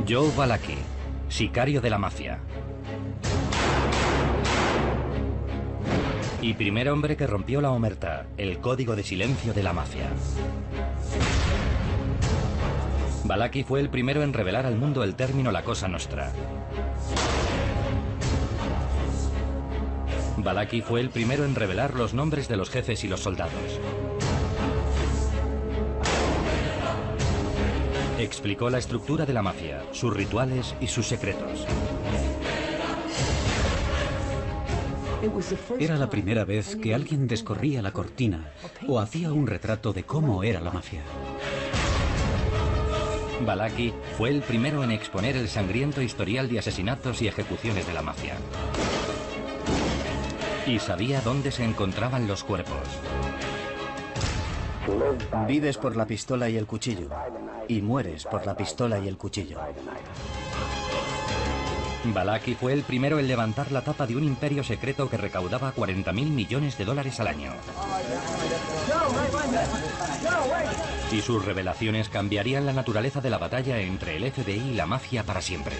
Joe Balaki, sicario de la mafia. Y primer hombre que rompió la omertà, el código de silencio de la mafia. Balaki fue el primero en revelar al mundo el término la Cosa Nostra. Balaki fue el primero en revelar los nombres de los jefes y los soldados. Explicó la estructura de la mafia, sus rituales y sus secretos. Era la primera vez que alguien descorría la cortina o hacía un retrato de cómo era la mafia. Balaki fue el primero en exponer el sangriento historial de asesinatos y ejecuciones de la mafia. Y sabía dónde se encontraban los cuerpos. Vives por la pistola y el cuchillo, y mueres por la pistola y el cuchillo. Balaki fue el primero en levantar la tapa de un imperio secreto que recaudaba 40.000 millones de dólares al año. Y sus revelaciones cambiarían la naturaleza de la batalla entre el FBI y la mafia para siempre.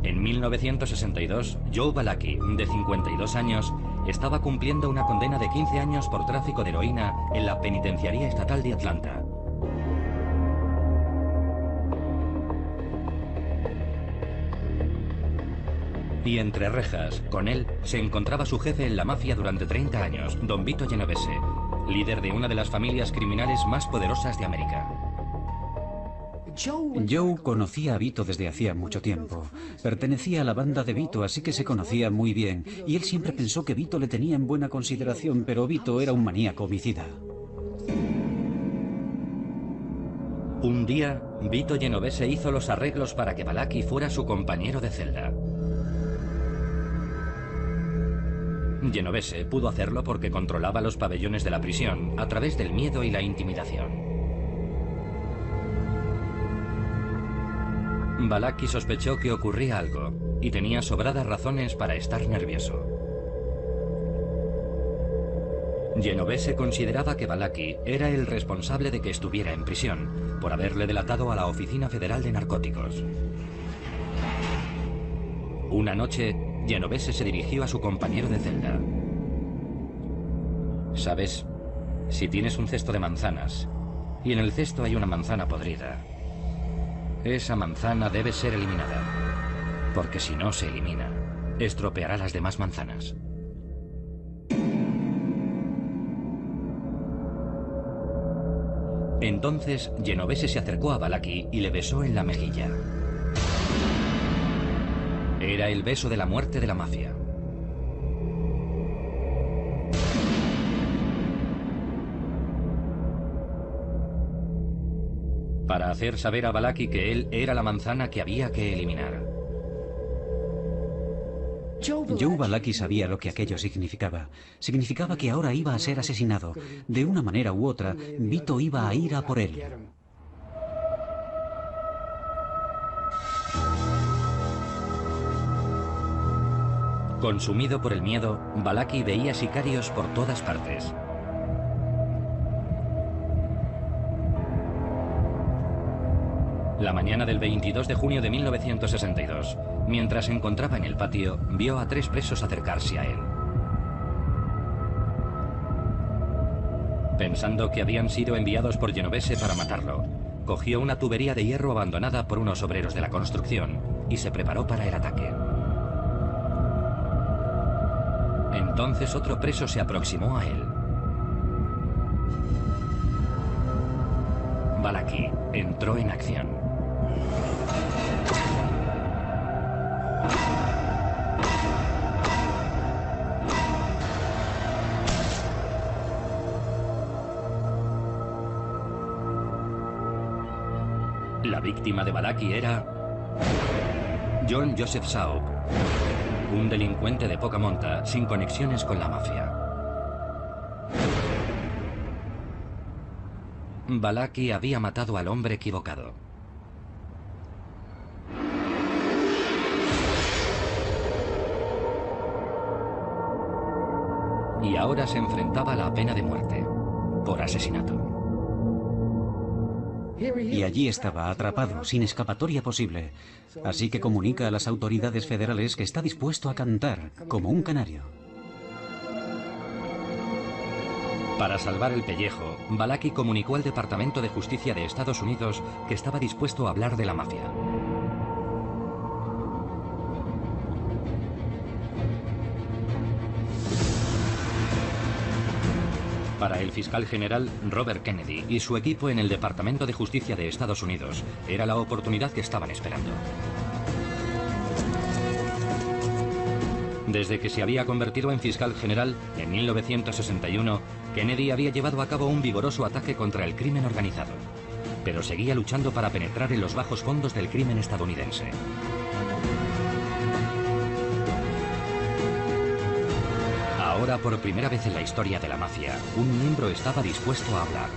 En 1962, Joe Balaki, de 52 años, estaba cumpliendo una condena de 15 años por tráfico de heroína en la Penitenciaría Estatal de Atlanta. Y entre rejas, con él, se encontraba su jefe en la mafia durante 30 años, Don Vito Genovese, líder de una de las familias criminales más poderosas de América. Joe conocía a Vito desde hacía mucho tiempo. Pertenecía a la banda de Vito, así que se conocía muy bien. Y él siempre pensó que Vito le tenía en buena consideración, pero Vito era un maníaco homicida. Un día, Vito Genovese hizo los arreglos para que Balaki fuera su compañero de celda. Genovese pudo hacerlo porque controlaba los pabellones de la prisión a través del miedo y la intimidación. Balaki sospechó que ocurría algo y tenía sobradas razones para estar nervioso. Genovese consideraba que Balaki era el responsable de que estuviera en prisión por haberle delatado a la Oficina Federal de Narcóticos. Una noche, Genovese se dirigió a su compañero de celda. ¿Sabes? Si tienes un cesto de manzanas y en el cesto hay una manzana podrida, esa manzana debe ser eliminada, porque si no se elimina, estropeará las demás manzanas. Entonces, Genovese se acercó a Balaki y le besó en la mejilla. Era el beso de la muerte de la mafia. Para hacer saber a Balaki que él era la manzana que había que eliminar. Joe Balaki sabía lo que aquello significaba. Significaba que ahora iba a ser asesinado. De una manera u otra, Vito iba a ir a por él. Consumido por el miedo, Balaki veía sicarios por todas partes. La mañana del 22 de junio de 1962, mientras se encontraba en el patio, vio a 3 presos acercarse a él. Pensando que habían sido enviados por Genovese para matarlo, cogió una tubería de hierro abandonada por unos obreros de la construcción y se preparó para el ataque. Entonces otro preso se aproximó a él. Balaki entró en acción. La víctima de Balaki era John Joseph Saub, un delincuente de poca monta sin conexiones con la mafia. Balaki había matado al hombre equivocado. ahora se enfrentaba a la pena de muerte por asesinato. Y allí estaba, atrapado, sin escapatoria posible. Así que comunica a las autoridades federales que está dispuesto a cantar, como un canario. Para salvar el pellejo, Balaki comunicó al Departamento de Justicia de Estados Unidos que estaba dispuesto a hablar de la mafia. Para el fiscal general Robert Kennedy y su equipo en el Departamento de Justicia de Estados Unidos, era la oportunidad que estaban esperando. Desde que se había convertido en fiscal general en 1961, Kennedy había llevado a cabo un vigoroso ataque contra el crimen organizado, pero seguía luchando para penetrar en los bajos fondos del crimen estadounidense. Ahora, por primera vez en la historia de la mafia, un miembro estaba dispuesto a hablar.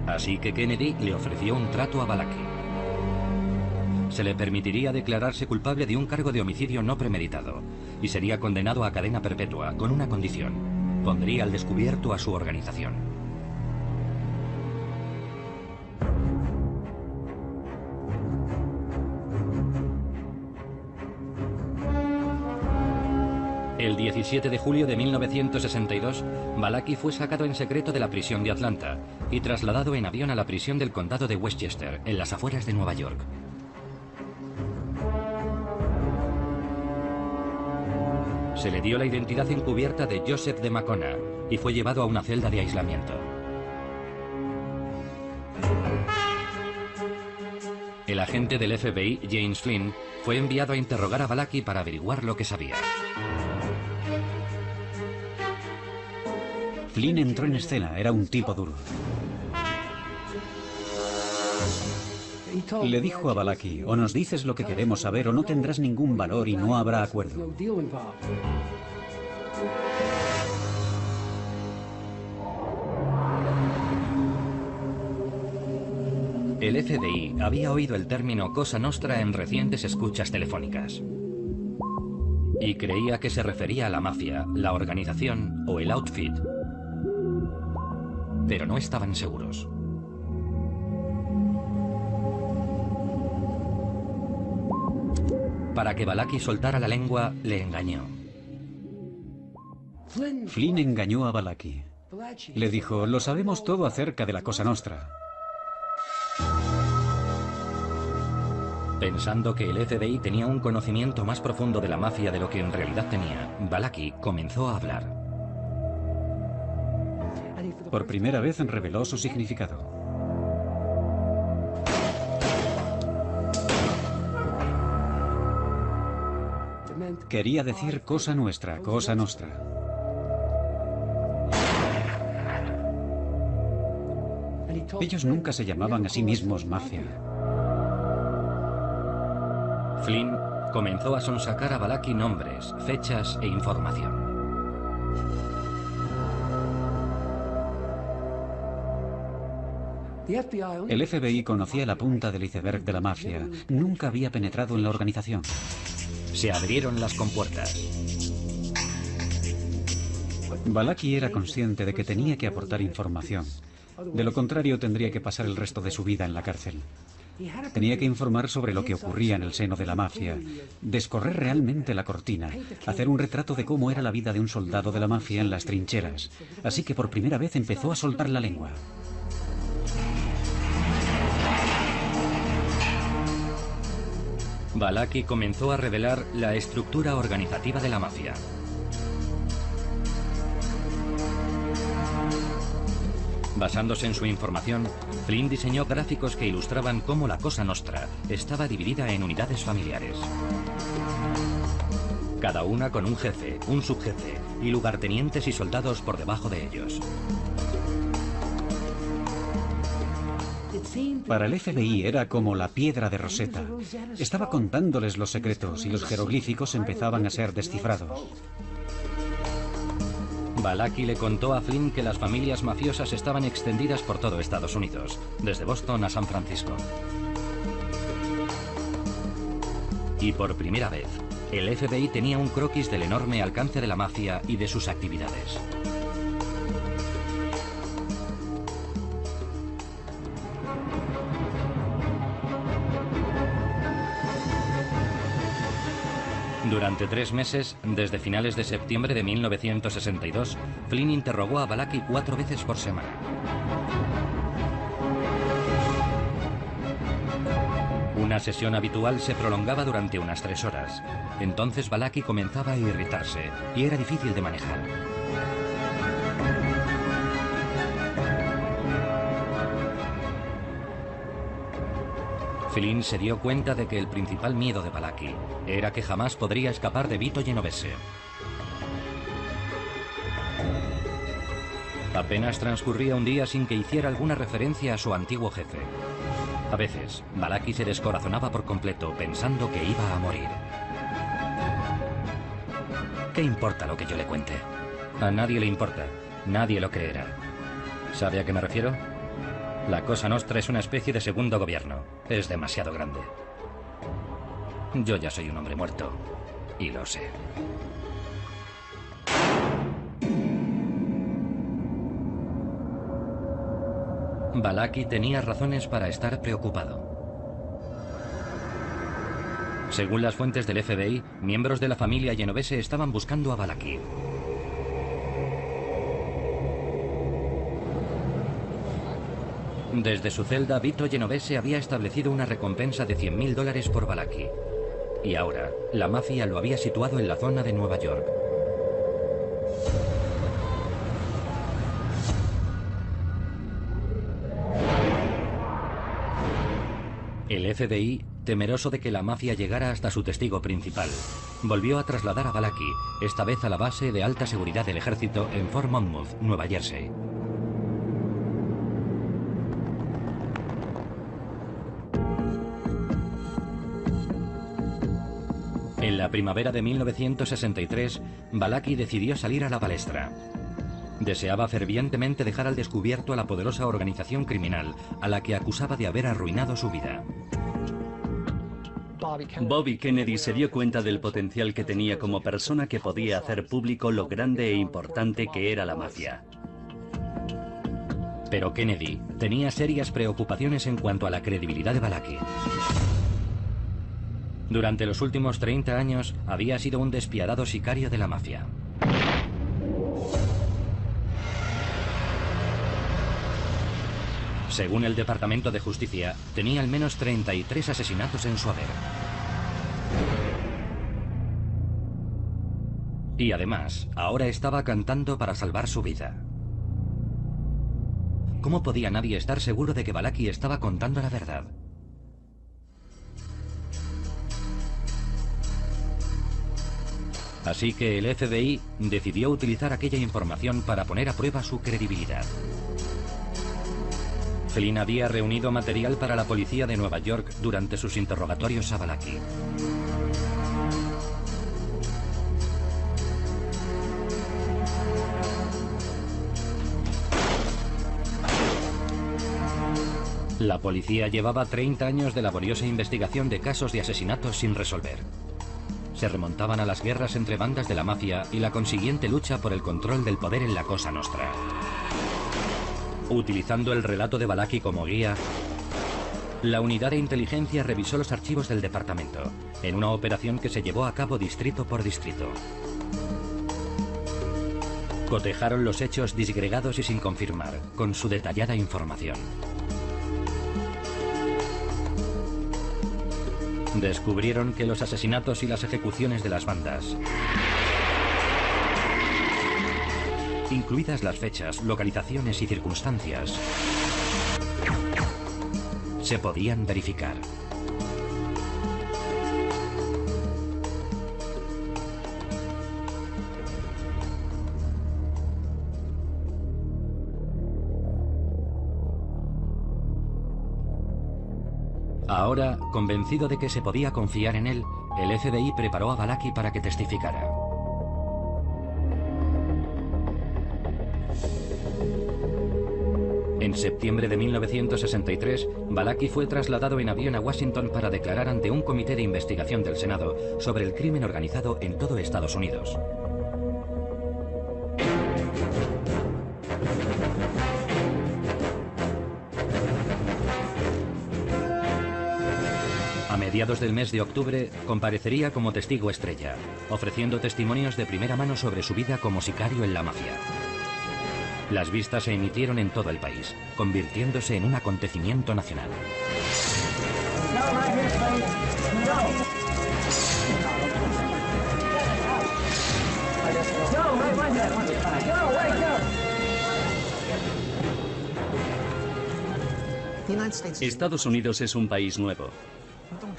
Así que Kennedy le ofreció un trato a Balaki. Se le permitiría declararse culpable de un cargo de homicidio no premeditado y sería condenado a cadena perpetua con una condición: pondría al descubierto a su organización. El 17 de julio de 1962, Balaki fue sacado en secreto de la prisión de Atlanta y trasladado en avión a la prisión del condado de Westchester, en las afueras de Nueva York. Se le dio la identidad encubierta de Joseph de Macona y fue llevado a una celda de aislamiento. El agente del FBI, James Flynn, fue enviado a interrogar a Balaki para averiguar lo que sabía. Flynn entró en escena, era un tipo duro. Le dijo a Balaki: o nos dices lo que queremos saber o no tendrás ningún valor y no habrá acuerdo. El FBI había oído el término Cosa Nostra en recientes escuchas telefónicas y creía que se refería a la mafia, la organización o el outfit, pero no estaban seguros. Para que Balaki soltara la lengua, le engañó. Flynn engañó a Balaki. Le dijo: lo sabemos todo acerca de la Cosa Nostra. Pensando que el FBI tenía un conocimiento más profundo de la mafia de lo que en realidad tenía, Balaki comenzó a hablar. Por primera vez reveló su significado. Quería decir cosa nuestra, cosa nostra. Ellos nunca se llamaban a sí mismos mafia. Flynn comenzó a sonsacar a Balaki nombres, fechas e información. El FBI conocía la punta del iceberg de la mafia. Nunca había penetrado en la organización. Se abrieron las compuertas. Balaki era consciente de que tenía que aportar información. De lo contrario, tendría que pasar el resto de su vida en la cárcel. Tenía que informar sobre lo que ocurría en el seno de la mafia, descorrer realmente la cortina, hacer un retrato de cómo era la vida de un soldado de la mafia en las trincheras. Así que por primera vez empezó a soltar la lengua. Balaki comenzó a revelar la estructura organizativa de la mafia. Basándose en su información, Flynn diseñó gráficos que ilustraban cómo la Cosa Nostra estaba dividida en unidades familiares. Cada una con un jefe, un subjefe y lugartenientes y soldados por debajo de ellos. Para el FBI era como la piedra de Rosetta. Estaba contándoles los secretos y los jeroglíficos empezaban a ser descifrados. Balaki le contó a Flynn que las familias mafiosas estaban extendidas por todo Estados Unidos, desde Boston a San Francisco. Y por primera vez, el FBI tenía un croquis del enorme alcance de la mafia y de sus actividades. Durante 3 meses, desde finales de septiembre de 1962, Flynn interrogó a Balaki 4 veces por semana. Una sesión habitual se prolongaba durante unas 3 horas. Entonces Balaki comenzaba a irritarse y era difícil de manejar. Flynn se dio cuenta de que el principal miedo de Balaki era que jamás podría escapar de Vito Genovese. Apenas transcurría un día sin que hiciera alguna referencia a su antiguo jefe. A veces, Balaki se descorazonaba por completo pensando que iba a morir. ¿Qué importa lo que yo le cuente? A nadie le importa. Nadie lo creerá. ¿Sabe a qué me refiero? La Cosa Nostra es una especie de segundo gobierno. Es demasiado grande. Yo ya soy un hombre muerto. Y lo sé. Balaki tenía razones para estar preocupado. Según las fuentes del FBI, miembros de la familia Genovese estaban buscando a Balaki. Desde su celda, Vito Genovese había establecido una recompensa de $100.000 por Balaki. Y ahora, la mafia lo había situado en la zona de Nueva York. El FBI, temeroso de que la mafia llegara hasta su testigo principal, volvió a trasladar a Balaki, esta vez a la base de alta seguridad del ejército en Fort Monmouth, Nueva Jersey. En la primavera de 1963, Balaki decidió salir a la palestra. Deseaba fervientemente dejar al descubierto a la poderosa organización criminal a la que acusaba de haber arruinado su vida. Bobby Kennedy se dio cuenta del potencial que tenía como persona que podía hacer público lo grande e importante que era la mafia. Pero Kennedy tenía serias preocupaciones en cuanto a la credibilidad de Balaki. Durante los últimos 30 años había sido un despiadado sicario de la mafia. Según el Departamento de Justicia, tenía al menos 33 asesinatos en su haber. Y además, ahora estaba cantando para salvar su vida. ¿Cómo podía nadie estar seguro de que Balaki estaba contando la verdad? Así que el FBI decidió utilizar aquella información para poner a prueba su credibilidad. Flynn había reunido material para la policía de Nueva York durante sus interrogatorios a Balaki. La policía llevaba 30 años de laboriosa investigación de casos de asesinatos sin resolver. Se remontaban a las guerras entre bandas de la mafia y la consiguiente lucha por el control del poder en la Cosa Nostra. Utilizando el relato de Balaki como guía, la unidad de inteligencia revisó los archivos del departamento, en una operación que se llevó a cabo distrito por distrito. Cotejaron los hechos disgregados y sin confirmar, con su detallada información. Descubrieron que los asesinatos y las ejecuciones de las bandas, incluidas las fechas, localizaciones y circunstancias, se podían verificar. Ahora, convencido de que se podía confiar en él, el FBI preparó a Balaki para que testificara. En En septiembre de 1963, Balaki fue trasladado en avión a Washington para declarar ante un comité de investigación del Senado sobre el crimen organizado en todo Estados Unidos. A mediados del mes de octubre, comparecería como testigo estrella, ofreciendo testimonios de primera mano sobre su vida como sicario en la mafia. Las vistas se emitieron en todo el país, convirtiéndose en un acontecimiento nacional. Estados Unidos es un país nuevo.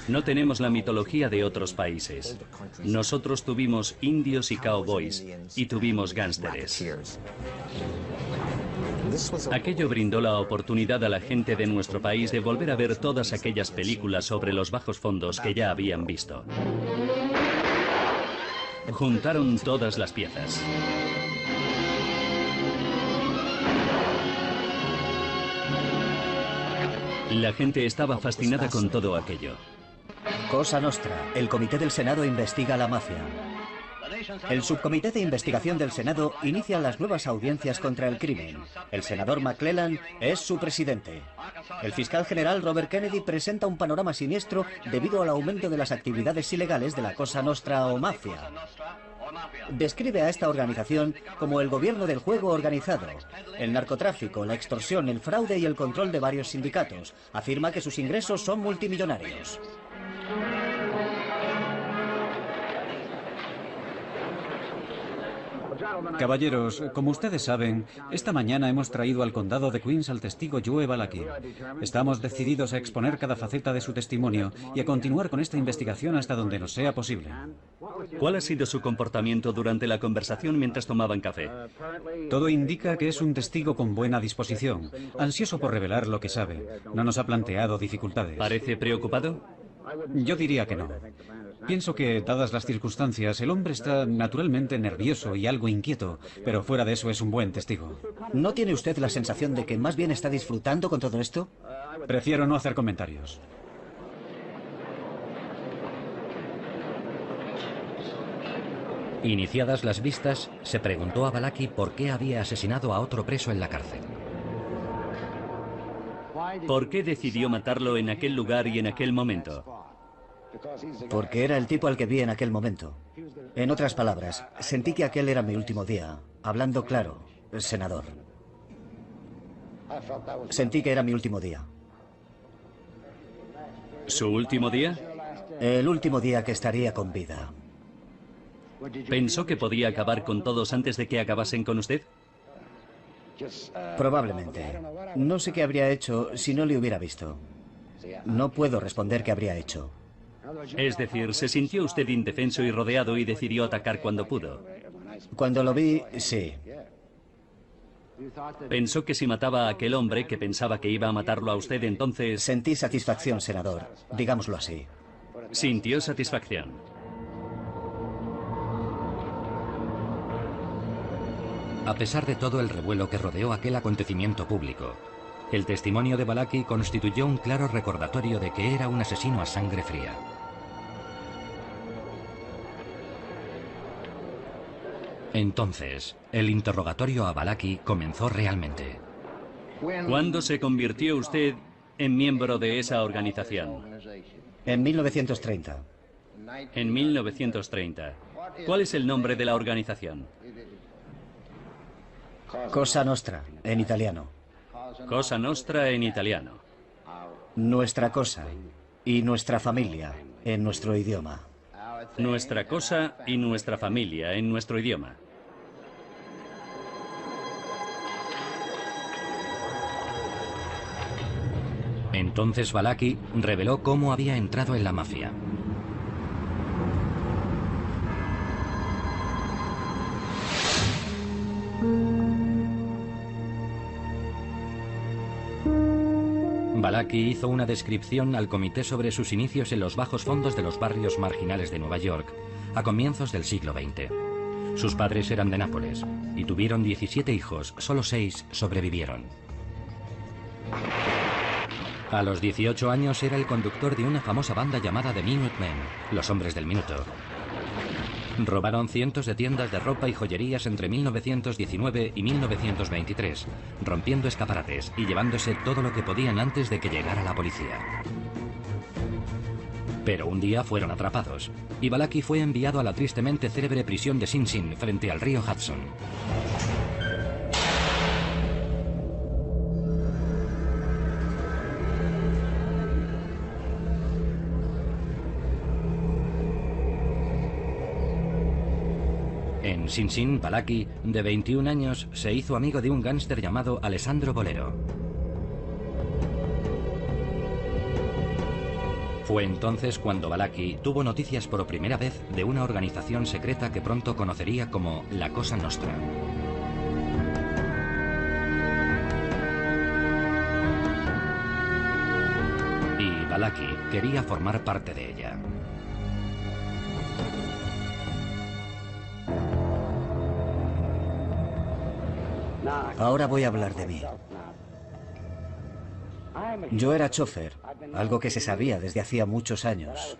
No tenemos la mitología de otros países. Nosotros tuvimos indios y cowboys y tuvimos gánsteres. Aquello brindó la oportunidad a la gente de nuestro país de volver a ver todas aquellas películas sobre los bajos fondos que ya habían visto. Juntaron todas las piezas. La gente estaba fascinada con todo aquello. Cosa Nostra. El Comité del Senado investiga la mafia. El Subcomité de Investigación del Senado inicia las nuevas audiencias contra el crimen. El senador McClellan es su presidente. El fiscal general Robert Kennedy presenta un panorama siniestro debido al aumento de las actividades ilegales de la Cosa Nostra o mafia. Describe a esta organización como el gobierno del juego organizado, el narcotráfico, la extorsión, el fraude y el control de varios sindicatos. Afirma que sus ingresos son multimillonarios. Caballeros, como ustedes saben, esta mañana hemos traído al condado de Queens al testigo Joe Balaki. Estamos decididos a exponer cada faceta de su testimonio y a continuar con esta investigación hasta donde nos sea posible. ¿Cuál ha sido su comportamiento durante la conversación mientras tomaban café? Todo indica que es un testigo con buena disposición, ansioso por revelar lo que sabe. No nos ha planteado dificultades. ¿Parece preocupado? Yo diría que no. Pienso que, dadas las circunstancias, el hombre está naturalmente nervioso y algo inquieto, pero fuera de eso es un buen testigo. ¿No tiene usted la sensación de que más bien está disfrutando con todo esto? Prefiero no hacer comentarios. Iniciadas las vistas, se preguntó a Balaki por qué había asesinado a otro preso en la cárcel. ¿Por qué decidió matarlo en aquel lugar y en aquel momento? Porque era el tipo al que vi en aquel momento. En otras palabras, sentí que aquel era mi último día. Hablando claro, senador. Sentí que era mi último día. ¿Su último día? El último día que estaría con vida. ¿Pensó que podía acabar con todos antes de que acabasen con usted? Probablemente. No sé qué habría hecho si no le hubiera visto. No puedo responder qué habría hecho. Es decir, se sintió usted indefenso y rodeado y decidió atacar cuando pudo. Cuando lo vi, sí. Pensó que si mataba a aquel hombre que pensaba que iba a matarlo a usted, entonces... Sentí satisfacción, senador. Digámoslo así. Sintió satisfacción. A pesar de todo el revuelo que rodeó aquel acontecimiento público, el testimonio de Balaki constituyó un claro recordatorio de que era un asesino a sangre fría. Entonces, el interrogatorio a Balaki comenzó realmente. ¿Cuándo se convirtió usted en miembro de esa organización? En 1930. En 1930. ¿Cuál es el nombre de la organización? Cosa Nostra, en italiano. Cosa Nostra en italiano. Nuestra cosa y nuestra familia, en nuestro idioma. Nuestra cosa y nuestra familia, en nuestro idioma. Entonces Balaki reveló cómo había entrado en la mafia. Balaki hizo una descripción al comité sobre sus inicios en los bajos fondos de los barrios marginales de Nueva York a comienzos del siglo XX. Sus padres eran de Nápoles y tuvieron 17 hijos, solo 6 sobrevivieron. A los 18 años era el conductor de una famosa banda llamada The Minutemen, los hombres del minuto. Robaron cientos de tiendas de ropa y joyerías entre 1919 y 1923, rompiendo escaparates y llevándose todo lo que podían antes de que llegara la policía. Pero un día fueron atrapados, y Balaki fue enviado a la tristemente célebre prisión de Sing Sing, frente al río Hudson. En Sing Sing, Balaki, de 21 años, se hizo amigo de un gángster llamado Alessandro Bolero. Fue entonces cuando Balaki tuvo noticias por primera vez de una organización secreta que pronto conocería como la Cosa Nostra. Y Balaki quería formar parte de ella. Ahora voy a hablar de mí. Yo era chofer, algo que se sabía desde hacía muchos años.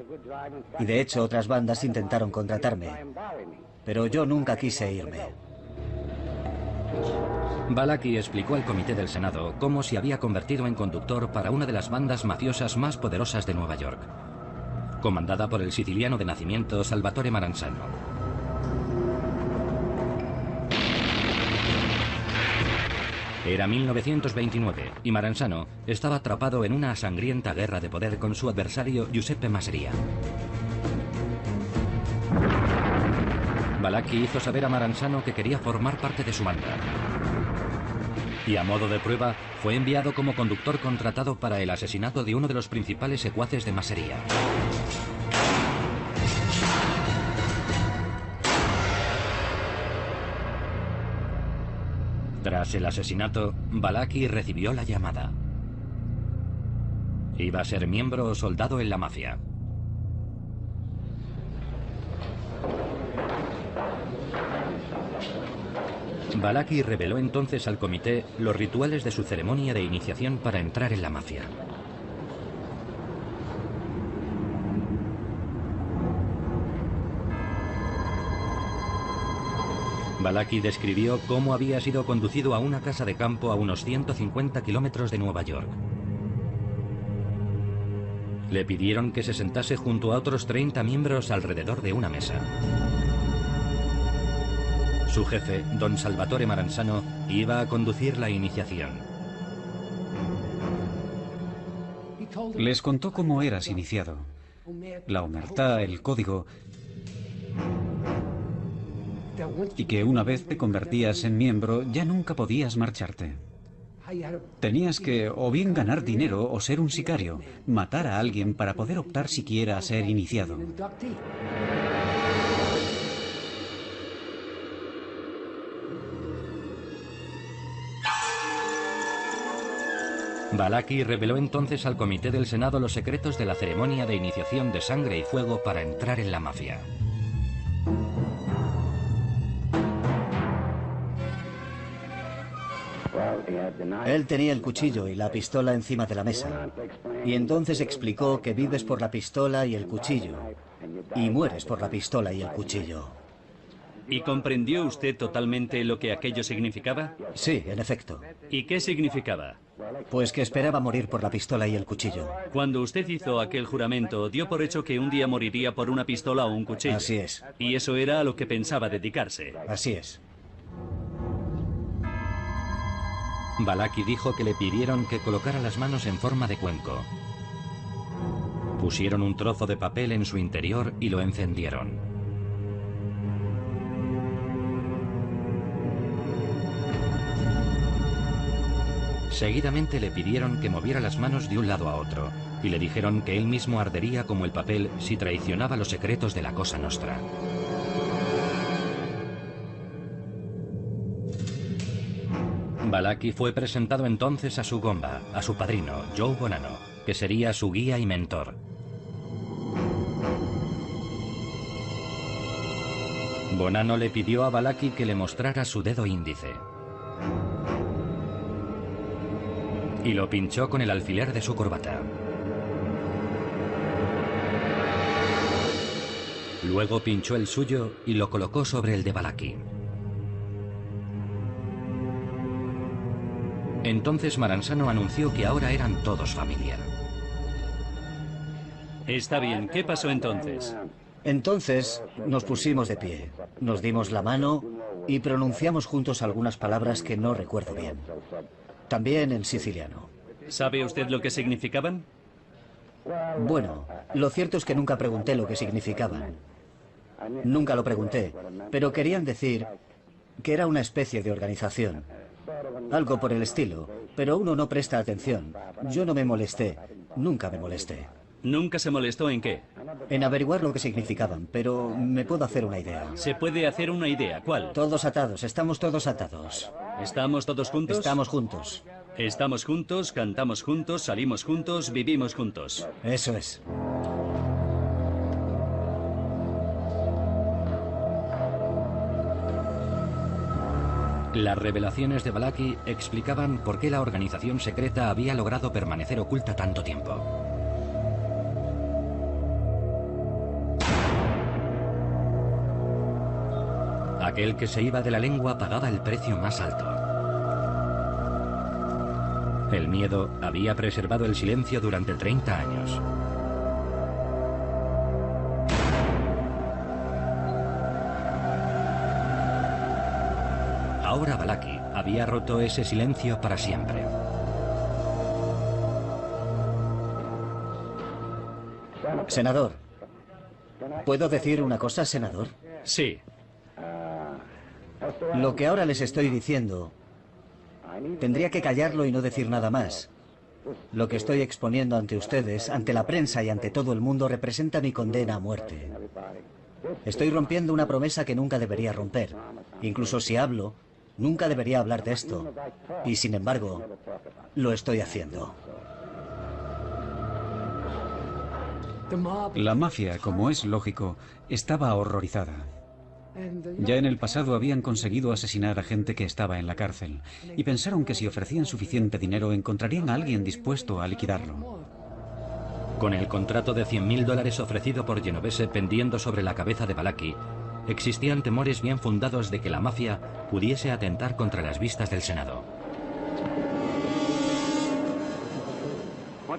Y de hecho otras bandas intentaron contratarme, pero yo nunca quise irme. Balaki explicó al comité del Senado cómo se había convertido en conductor para una de las bandas mafiosas más poderosas de Nueva York, comandada por el siciliano de nacimiento Salvatore Maranzano. Era 1929 y Maranzano estaba atrapado en una sangrienta guerra de poder con su adversario Giuseppe Masseria. Balaki hizo saber a Maranzano que quería formar parte de su banda. Y a modo de prueba, fue enviado como conductor contratado para el asesinato de uno de los principales secuaces de Masseria. Tras el asesinato, Balaki recibió la llamada. Iba a ser miembro o soldado en la mafia. Balaki reveló entonces al comité los rituales de su ceremonia de iniciación para entrar en la mafia. Balaki describió cómo había sido conducido a una casa de campo a unos 150 kilómetros de Nueva York. Le pidieron que se sentase junto a otros 30 miembros alrededor de una mesa. Su jefe, don Salvatore Maranzano, iba a conducir la iniciación. Les contó cómo eras iniciado. La omertá, el código, y que una vez te convertías en miembro ya nunca podías marcharte. Tenías que o bien ganar dinero o ser un sicario, matar a alguien para poder optar siquiera a ser iniciado. Balaki reveló entonces al comité del Senado los secretos de la ceremonia de iniciación de sangre y fuego para entrar en la mafia. Él tenía el cuchillo y la pistola encima de la mesa. Y entonces explicó que vives por la pistola y el cuchillo. Y mueres por la pistola y el cuchillo. ¿Y comprendió usted totalmente lo que aquello significaba? Sí, en efecto. ¿Y qué significaba? Pues que esperaba morir por la pistola y el cuchillo. Cuando usted hizo aquel juramento, dio por hecho que un día moriría por una pistola o un cuchillo. Así es. Y eso era a lo que pensaba dedicarse. Así es. Balaki dijo que le pidieron que colocara las manos en forma de cuenco. Pusieron un trozo de papel en su interior y lo encendieron. Seguidamente le pidieron que moviera las manos de un lado a otro y le dijeron que él mismo ardería como el papel si traicionaba los secretos de la Cosa Nostra. Balaki fue presentado entonces a su gomba, a su padrino, Joe Bonanno, que sería su guía y mentor. Bonanno le pidió a Balaki que le mostrara su dedo índice. y lo pinchó con el alfiler de su corbata. Luego pinchó el suyo y lo colocó sobre el de Balaki. Entonces Maranzano anunció que ahora eran todos familia. Está bien, ¿qué pasó entonces? Entonces nos pusimos de pie, nos dimos la mano y pronunciamos juntos algunas palabras que no recuerdo bien. También en siciliano. ¿Sabe usted lo que significaban? Bueno, lo cierto es que nunca pregunté lo que significaban. Nunca lo pregunté, pero querían decir que era una especie de organización. Algo por el estilo, pero uno no presta atención. Yo no me molesté, nunca me molesté. ¿Nunca se molestó en qué? En averiguar lo que significaban, pero me puedo hacer una idea. Se puede hacer una idea, ¿cuál? Todos atados, estamos todos atados. ¿Estamos todos juntos? Estamos juntos. Estamos juntos, cantamos juntos, salimos juntos, vivimos juntos. Eso es. Las revelaciones de Balaki explicaban por qué la organización secreta había logrado permanecer oculta tanto tiempo. Aquel que se iba de la lengua pagaba el precio más alto. El miedo había preservado el silencio durante 30 años. Ahora Balaki había roto ese silencio para siempre. Senador, ¿puedo decir una cosa, senador? Sí. Lo que ahora les estoy diciendo, tendría que callarlo y no decir nada más. Lo que estoy exponiendo ante ustedes, ante la prensa y ante todo el mundo, representa mi condena a muerte. Estoy rompiendo una promesa que nunca debería romper. Incluso si hablo, nunca debería hablar de esto. Y sin embargo, lo estoy haciendo. La mafia, como es lógico, estaba horrorizada. Ya en el pasado habían conseguido asesinar a gente que estaba en la cárcel y pensaron que si ofrecían suficiente dinero encontrarían a alguien dispuesto a liquidarlo. Con el contrato de $100.000 ofrecido por Genovese pendiendo sobre la cabeza de Balaki, existían temores bien fundados de que la mafia pudiese atentar contra las vistas del Senado.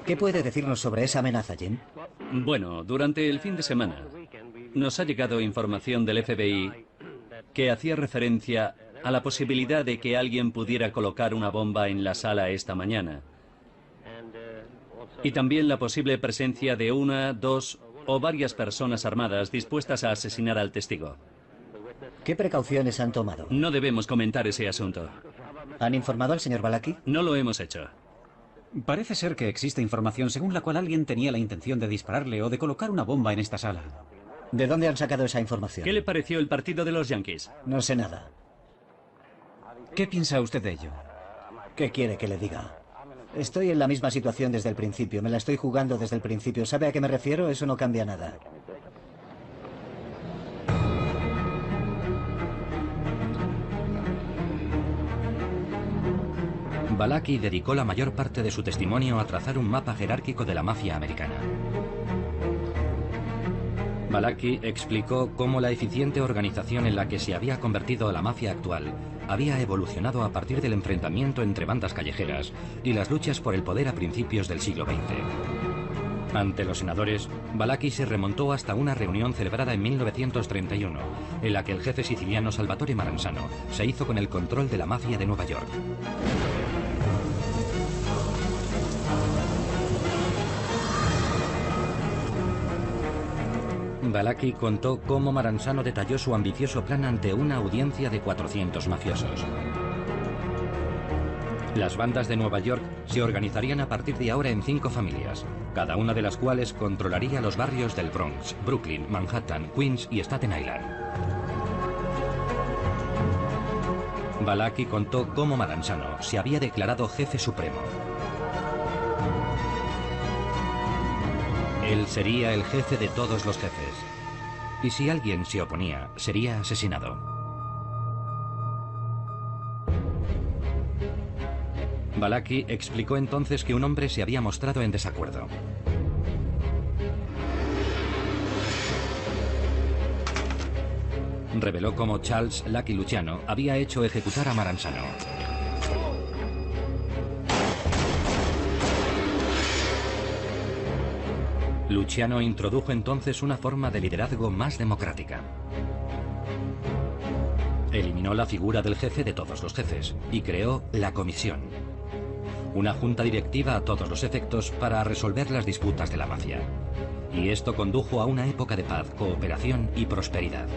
¿Qué puede decirnos sobre esa amenaza, Jim? Bueno, durante el fin de semana nos ha llegado información del FBI que hacía referencia a la posibilidad de que alguien pudiera colocar una bomba en la sala esta mañana. Y también la posible presencia de una, dos o varias personas armadas dispuestas a asesinar al testigo. ¿Qué precauciones han tomado? No debemos comentar ese asunto. ¿Han informado al señor Balaki? No lo hemos hecho. Parece ser que existe información según la cual alguien tenía la intención de dispararle o de colocar una bomba en esta sala. ¿De dónde han sacado esa información? ¿Qué le pareció el partido de los Yankees? No sé nada. ¿Qué piensa usted de ello? ¿Qué quiere que le diga? Estoy en la misma situación desde el principio. Me la estoy jugando desde el principio. ¿Sabe a qué me refiero? Eso no cambia nada. Balaki dedicó la mayor parte de su testimonio a trazar un mapa jerárquico de la mafia americana. Balaki explicó cómo la eficiente organización en la que se había convertido la mafia actual había evolucionado a partir del enfrentamiento entre bandas callejeras y las luchas por el poder a principios del siglo XX. Ante los senadores, Balaki se remontó hasta una reunión celebrada en 1931, en la que el jefe siciliano Salvatore Maranzano se hizo con el control de la mafia de Nueva York. Balaki contó cómo Maranzano detalló su ambicioso plan ante una audiencia de 400 mafiosos. Las bandas de Nueva York se organizarían a partir de ahora en 5 familias, cada una de las cuales controlaría los barrios del Bronx, Brooklyn, Manhattan, Queens y Staten Island. Balaki contó cómo Maranzano se había declarado jefe supremo. Él sería el jefe de todos los jefes. Y si alguien se oponía, sería asesinado. Balaki explicó entonces que un hombre se había mostrado en desacuerdo. Reveló cómo Charles Lucky Luciano había hecho ejecutar a Maranzano. Luciano introdujo entonces una forma de liderazgo más democrática. Eliminó la figura del jefe de todos los jefes y creó la comisión, una junta directiva a todos los efectos para resolver las disputas de la mafia. Y esto condujo a una época de paz, cooperación y prosperidad.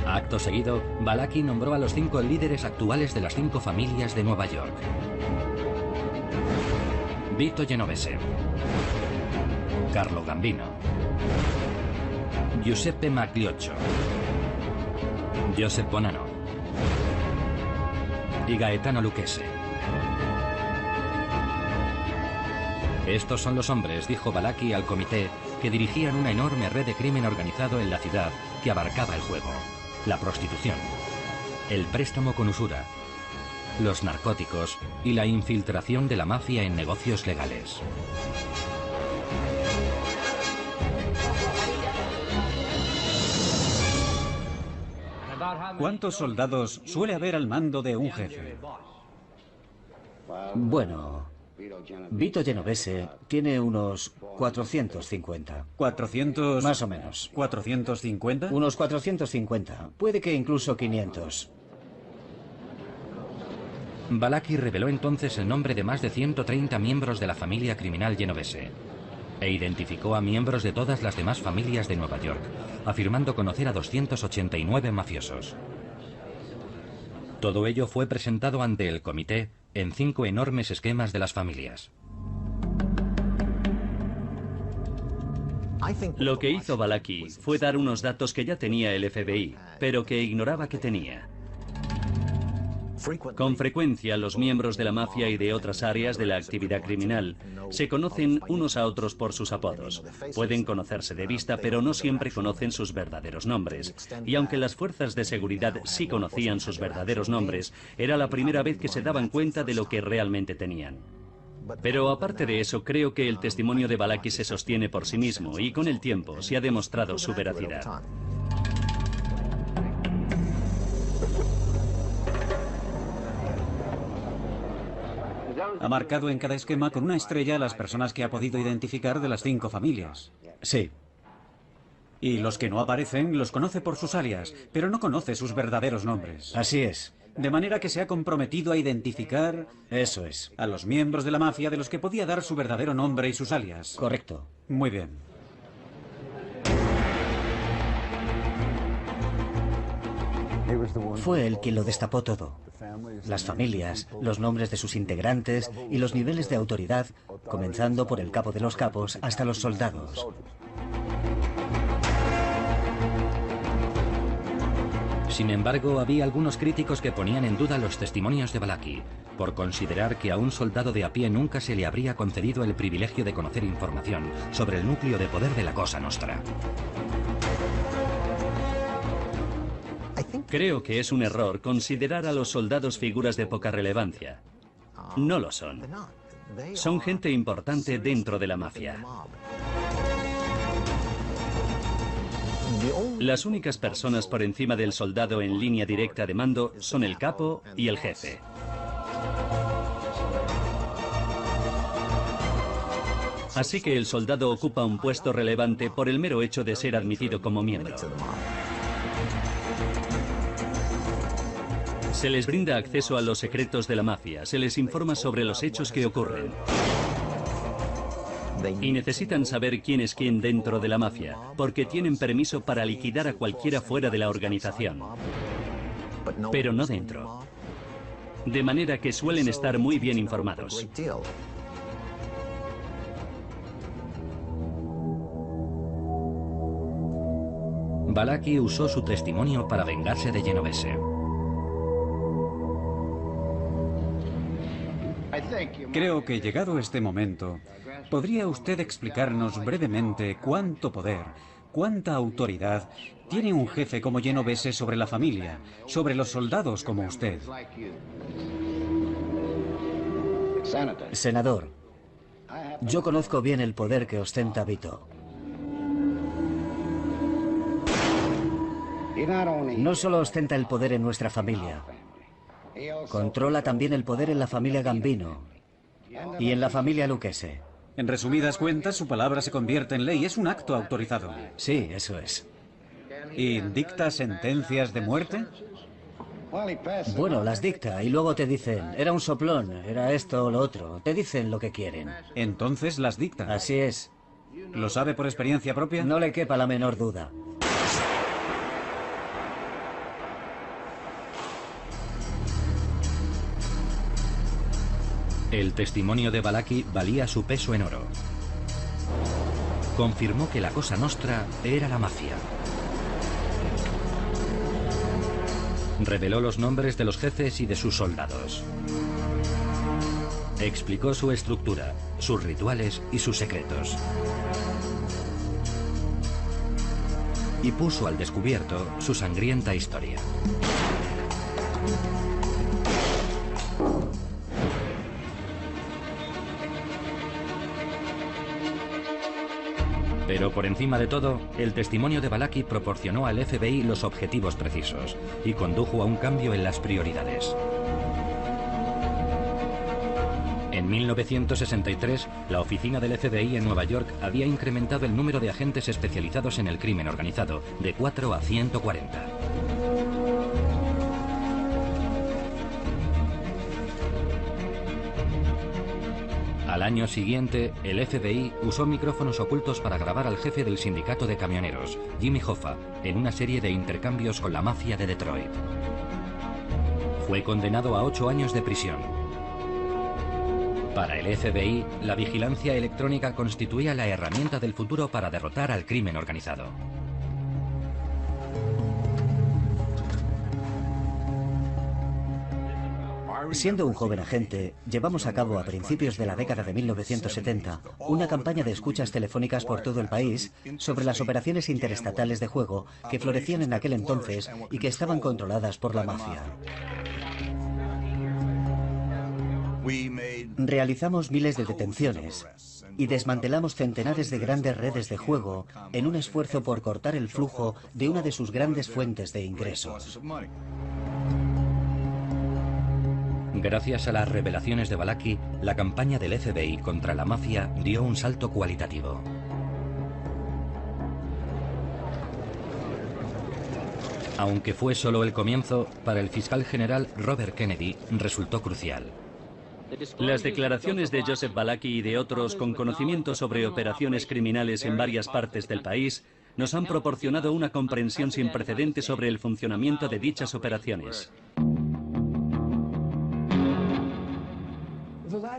Acto seguido, Balaki nombró a los 5 líderes actuales de las 5 familias de Nueva York. Vito Genovese, Carlo Gambino, Giuseppe Magliocco, Joseph Bonanno y Gaetano Lucchese. Estos son los hombres, dijo Balaki al comité, que dirigían una enorme red de crimen organizado en la ciudad que abarcaba el juego, la prostitución, el préstamo con usura, los narcóticos y la infiltración de la mafia en negocios legales. ¿Cuántos soldados suele haber al mando de un jefe? Bueno, Vito Genovese tiene unos 450. ¿400? Más o menos. ¿450? Unos 450. Puede que incluso 500. Balaki reveló entonces el nombre de más de 130 miembros de la familia criminal genovese e identificó a miembros de todas las demás familias de Nueva York, afirmando conocer a 289 mafiosos. Todo ello fue presentado ante el comité en 5 enormes esquemas de las familias. Lo que hizo Balaki fue dar unos datos que ya tenía el FBI, pero que ignoraba que tenía. Con frecuencia, los miembros de la mafia y de otras áreas de la actividad criminal se conocen unos a otros por sus apodos. Pueden conocerse de vista, pero no siempre conocen sus verdaderos nombres. Y aunque las fuerzas de seguridad sí conocían sus verdaderos nombres, era la primera vez que se daban cuenta de lo que realmente tenían. Pero aparte de eso, creo que el testimonio de Balaki se sostiene por sí mismo y con el tiempo se ha demostrado su veracidad. Ha marcado en cada esquema con una estrella a las personas que ha podido identificar de las 5 familias. Sí. Y los que no aparecen los conoce por sus alias, pero no conoce sus verdaderos nombres. Así es. De manera que se ha comprometido a identificar... Eso es. A los miembros de la mafia de los que podía dar su verdadero nombre y sus alias. Correcto. Muy bien. Fue él quien lo destapó todo. Las familias, los nombres de sus integrantes y los niveles de autoridad, comenzando por el capo de los capos hasta los soldados. Sin embargo, había algunos críticos que ponían en duda los testimonios de Balaki, por considerar que a un soldado de a pie nunca se le habría concedido el privilegio de conocer información sobre el núcleo de poder de la Cosa Nostra. Creo que es un error considerar a los soldados figuras de poca relevancia. No lo son. Son gente importante dentro de la mafia. Las únicas personas por encima del soldado en línea directa de mando son el capo y el jefe. Así que el soldado ocupa un puesto relevante por el mero hecho de ser admitido como miembro. Se les brinda acceso a los secretos de la mafia, se les informa sobre los hechos que ocurren. Y necesitan saber quién es quién dentro de la mafia, porque tienen permiso para liquidar a cualquiera fuera de la organización. Pero no dentro. De manera que suelen estar muy bien informados. Balaki usó su testimonio para vengarse de Genovese. Creo que llegado este momento, ¿podría usted explicarnos brevemente cuánto poder ¿Cuánta autoridad tiene un jefe como Genovese sobre la familia, sobre los soldados como usted? Senador, yo conozco bien el poder que ostenta Vito. No solo ostenta el poder en nuestra familia, controla también el poder en la familia Gambino y en la familia Lucchese. En resumidas cuentas, su palabra se convierte en ley. Es un acto autorizado. Sí, eso es. ¿Y dicta sentencias de muerte? Bueno, las dicta y luego te dicen, era un soplón, era esto o lo otro. Te dicen lo que quieren. Entonces las dicta. Así es. ¿Lo sabe por experiencia propia? No le quepa la menor duda. El testimonio de Balaki valía su peso en oro. Confirmó que la Cosa Nostra era la mafia. Reveló los nombres de los jefes y de sus soldados. Explicó su estructura, sus rituales y sus secretos. Y puso al descubierto su sangrienta historia. Pero por encima de todo, el testimonio de Balaki proporcionó al FBI los objetivos precisos y condujo a un cambio en las prioridades. En 1963, la oficina del FBI en Nueva York había incrementado el número de agentes especializados en el crimen organizado de 4 a 140. Al año siguiente, el FBI usó micrófonos ocultos para grabar al jefe del sindicato de camioneros, Jimmy Hoffa, en una serie de intercambios con la mafia de Detroit. Fue condenado a 8 años de prisión. Para el FBI, la vigilancia electrónica constituía la herramienta del futuro para derrotar al crimen organizado. Siendo un joven agente, llevamos a cabo a principios de la década de 1970 una campaña de escuchas telefónicas por todo el país sobre las operaciones interestatales de juego que florecían en aquel entonces y que estaban controladas por la mafia. Realizamos miles de detenciones y desmantelamos centenares de grandes redes de juego en un esfuerzo por cortar el flujo de una de sus grandes fuentes de ingresos. Gracias a las revelaciones de Balaki, la campaña del FBI contra la mafia dio un salto cualitativo. Aunque fue solo el comienzo, para el fiscal general Robert Kennedy resultó crucial. Las declaraciones de Joseph Balaki y de otros con conocimiento sobre operaciones criminales en varias partes del país nos han proporcionado una comprensión sin precedentes sobre el funcionamiento de dichas operaciones.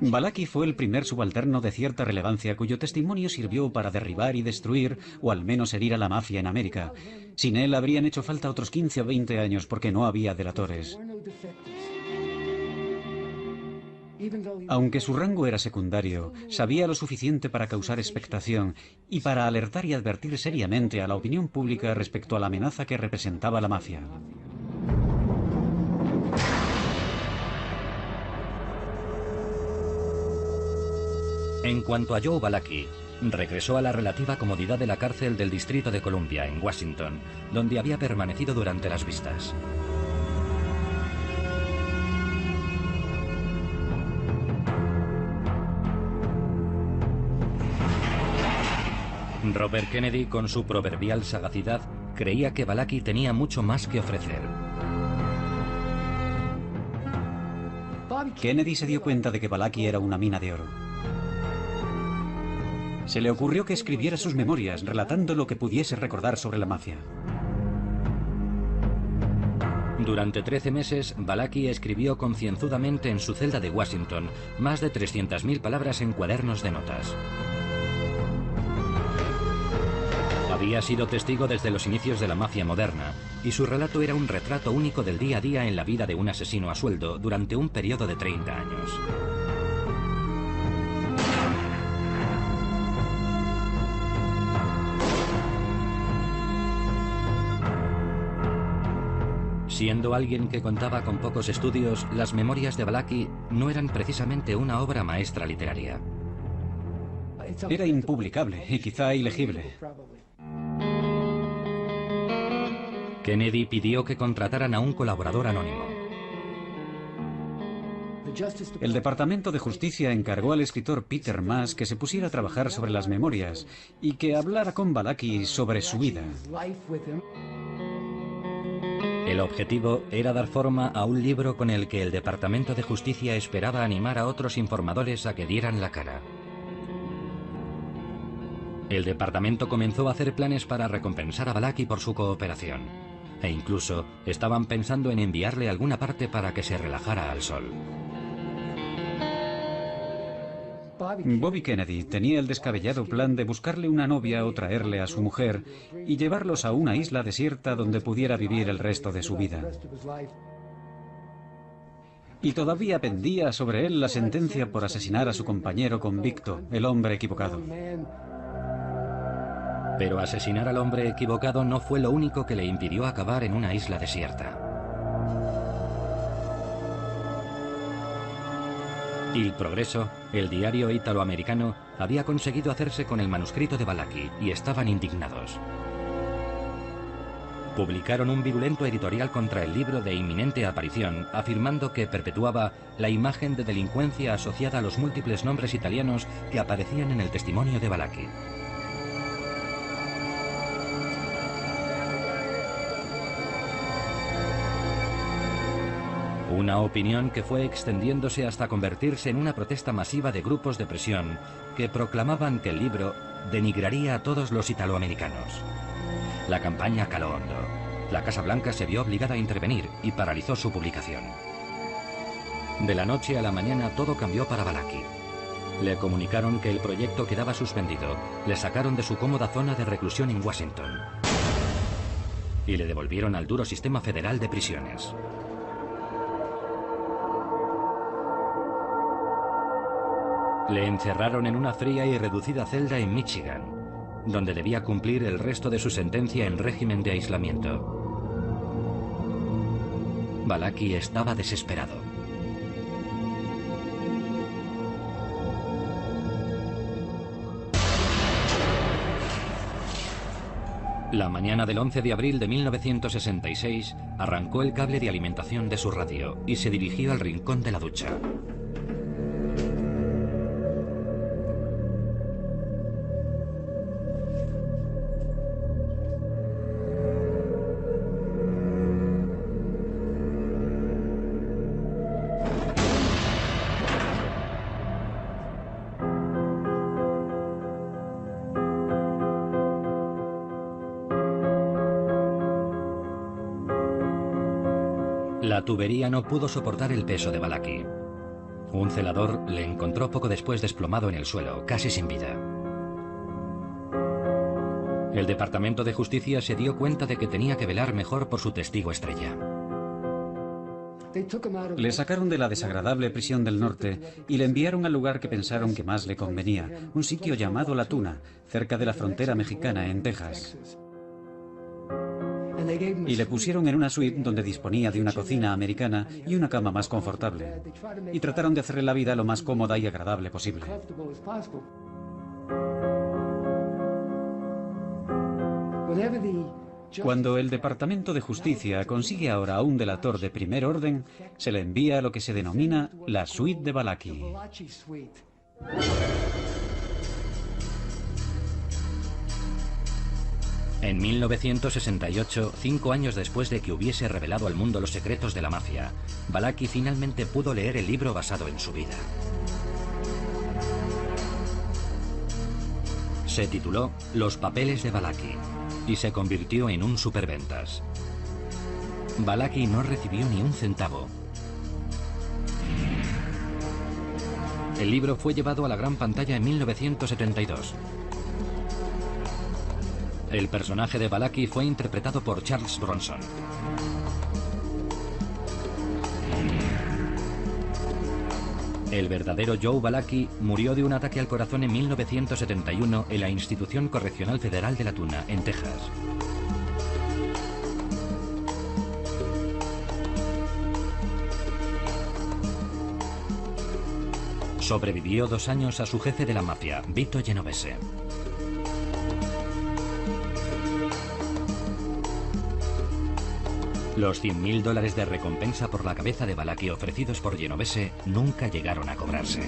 Balaki fue el primer subalterno de cierta relevancia cuyo testimonio sirvió para derribar y destruir, o al menos herir a la mafia en América. Sin él habrían hecho falta otros 15 o 20 años porque no había delatores. Aunque su rango era secundario, sabía lo suficiente para causar expectación y para alertar y advertir seriamente a la opinión pública respecto a la amenaza que representaba la mafia. En cuanto a Joe Balaki, regresó a la relativa comodidad de la cárcel del Distrito de Columbia, en Washington, donde había permanecido durante las vistas. Robert Kennedy, con su proverbial sagacidad, creía que Balaki tenía mucho más que ofrecer. Kennedy se dio cuenta de que Balaki era una mina de oro. Se le ocurrió que escribiera sus memorias, relatando lo que pudiese recordar sobre la mafia. Durante 13 meses, Balaki escribió concienzudamente en su celda de Washington más de 300.000 palabras en cuadernos de notas. Había sido testigo desde los inicios de la mafia moderna, y su relato era un retrato único del día a día en la vida de un asesino a sueldo durante un periodo de 30 años. Siendo alguien que contaba con pocos estudios, las memorias de Balaki no eran precisamente una obra maestra literaria. Era impublicable y quizá ilegible. Kennedy pidió que contrataran a un colaborador anónimo. El Departamento de Justicia encargó al escritor Peter Maas que se pusiera a trabajar sobre las memorias y que hablara con Balaki sobre su vida. El objetivo era dar forma a un libro con el que el Departamento de Justicia esperaba animar a otros informadores a que dieran la cara. El departamento comenzó a hacer planes para recompensar a Balaki por su cooperación, e incluso estaban pensando en enviarle alguna parte para que se relajara al sol. Bobby Kennedy tenía el descabellado plan de buscarle una novia o traerle a su mujer y llevarlos a una isla desierta donde pudiera vivir el resto de su vida. Y todavía pendía sobre él la sentencia por asesinar a su compañero convicto, el hombre equivocado. Pero asesinar al hombre equivocado no fue lo único que le impidió acabar en una isla desierta. El Progreso, el diario italoamericano, había conseguido hacerse con el manuscrito de Balaki y estaban indignados. Publicaron un virulento editorial contra el libro de inminente aparición, afirmando que perpetuaba la imagen de delincuencia asociada a los múltiples nombres italianos que aparecían en el testimonio de Balaki. Una opinión que fue extendiéndose hasta convertirse en una protesta masiva de grupos de presión que proclamaban que el libro denigraría a todos los italoamericanos. La campaña caló hondo. La Casa Blanca se vio obligada a intervenir y paralizó su publicación. De la noche a la mañana todo cambió para Balaki. Le comunicaron que el proyecto quedaba suspendido, le sacaron de su cómoda zona de reclusión en Washington y le devolvieron al duro sistema federal de prisiones. Le encerraron en una fría y reducida celda en Michigan, donde debía cumplir el resto de su sentencia en régimen de aislamiento. Balaki estaba desesperado. La mañana del 11 de abril de 1966 arrancó el cable de alimentación de su radio y se dirigió al rincón de la ducha. La tubería no pudo soportar el peso de Balaki. Un celador le encontró poco después desplomado en el suelo, casi sin vida. El Departamento de Justicia se dio cuenta de que tenía que velar mejor por su testigo estrella. Le sacaron de la desagradable prisión del norte y le enviaron al lugar que pensaron que más le convenía, un sitio llamado La Tuna, cerca de la frontera mexicana en Texas. Y le pusieron en una suite donde disponía de una cocina americana y una cama más confortable. Y trataron de hacerle la vida lo más cómoda y agradable posible. Cuando el Departamento de Justicia consigue ahora a un delator de primer orden, se le envía lo que se denomina la suite de Balaki. En 1968, 5 años después de que hubiese revelado al mundo los secretos de la mafia, Balaki finalmente pudo leer el libro basado en su vida. Se tituló Los papeles de Balaki y se convirtió en un superventas. Balaki no recibió ni un centavo. El libro fue llevado a la gran pantalla en 1972. El personaje de Balaki fue interpretado por Charles Bronson. El verdadero Joe Balaki murió de un ataque al corazón en 1971 en la Institución Correccional Federal de La Tuna, en Texas. Sobrevivió 2 años a su jefe de la mafia, Vito Genovese. Los $100.000 de recompensa por la cabeza de Valachi ofrecidos por Genovese nunca llegaron a cobrarse.